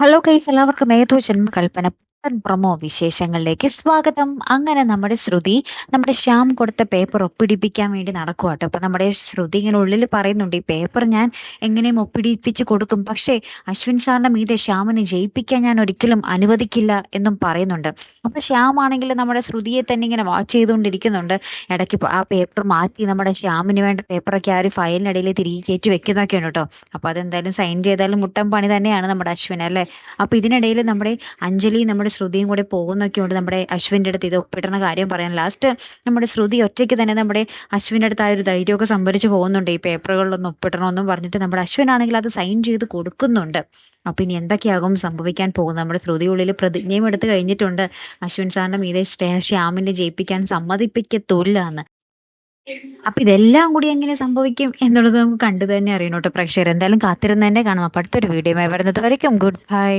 Hello guys, എല്ലാവർക്കും ഏതോ ജന്മകൽപ്പന പുത്തൻ പ്രൊമോ വിശേഷങ്ങളിലേക്ക് സ്വാഗതം. അങ്ങനെ നമ്മുടെ ശ്രുതി നമ്മുടെ ശ്യാം കൊടുത്ത പേപ്പർ ഒപ്പിടിപ്പിക്കാൻ വേണ്ടി നടക്കുക കേട്ടോ. അപ്പൊ നമ്മുടെ ശ്രുതി ഇങ്ങനെ ഉള്ളിൽ പറയുന്നുണ്ട്, ഈ പേപ്പർ ഞാൻ എങ്ങനെയും ഒപ്പിടിപ്പിച്ച് കൊടുക്കും, പക്ഷേ അശ്വിൻ സാറിന്റെ മീതെ ശ്യാമിനെ ജയിപ്പിക്കാൻ ഞാൻ ഒരിക്കലും അനുവദിക്കില്ല എന്നും പറയുന്നുണ്ട്. അപ്പൊ ശ്യാം ആണെങ്കിൽ നമ്മുടെ ശ്രുതിയെ തന്നെ ഇങ്ങനെ വാച്ച് ചെയ്തുകൊണ്ടിരിക്കുന്നുണ്ട്. ഇടയ്ക്ക് ആ പേപ്പർ മാറ്റി നമ്മുടെ ശ്യാമിന് വേണ്ട പേപ്പറൊക്കെ ആ ഒരു ഫയലിനിടയിൽ തിരികെ കയറ്റി വെക്കുന്നൊക്കെയാണ് കേട്ടോ. അപ്പൊ അതെന്തായാലും സൈൻ ചെയ്താലും മുട്ടൻ പണി തന്നെയാണ് നമ്മുടെ അശ്വിൻ അല്ലേ. അപ്പൊ ഇതിനിടയിൽ നമ്മുടെ അഞ്ജലിയും നമ്മുടെ ശ്രുതിയും കൂടെ പോകുന്നൊക്കെ ഉണ്ട് നമ്മുടെ അശ്വിൻ്റെ അടുത്ത് ഇത് ഒപ്പിടുന്ന കാര്യം പറയാൻ. ലാസ്റ്റ് നമ്മുടെ ശ്രുതി ഒറ്റയ്ക്ക് തന്നെ നമ്മുടെ അശ്വിൻ്റെ അടുത്ത് ആ ഒരു ധൈര്യമൊക്കെ സംഭരിച്ച് പോകുന്നുണ്ട്, ഈ പേപ്പറുകളിലൊന്നും ഒപ്പിടണമെന്നും പറഞ്ഞിട്ട്. നമ്മുടെ അശ്വിനാണെങ്കിൽ അത് സൈൻ ചെയ്ത് കൊടുക്കുന്നുണ്ട്. അപ്പൊ ഇനി എന്തൊക്കെയാകും സംഭവിക്കാൻ പോകുന്നത്? നമ്മുടെ ശ്രുതി ഉള്ളിൽ പ്രതിജ്ഞയും എടുത്തു കഴിഞ്ഞിട്ടുണ്ട്, അശ്വിൻ സാറിന്റെ മീതെ ശ്യാമിനെ ജയിപ്പിക്കാൻ സമ്മതിപ്പിക്കത്തില്ല എന്ന്. അപ്പൊ ഇതെല്ലാം കൂടി എങ്ങനെ സംഭവിക്കും എന്നുള്ളത് നമുക്ക് കണ്ടു തന്നെ അറിയണോട്ടോ പ്രേക്ഷകർ. എന്തായാലും കാത്തിരുന്ന് തന്നെ കാണാം. അപ്പൊ അടുത്തൊരു വീഡിയോ വരുന്നത് വരയ്ക്കും ഗുഡ് ബൈ.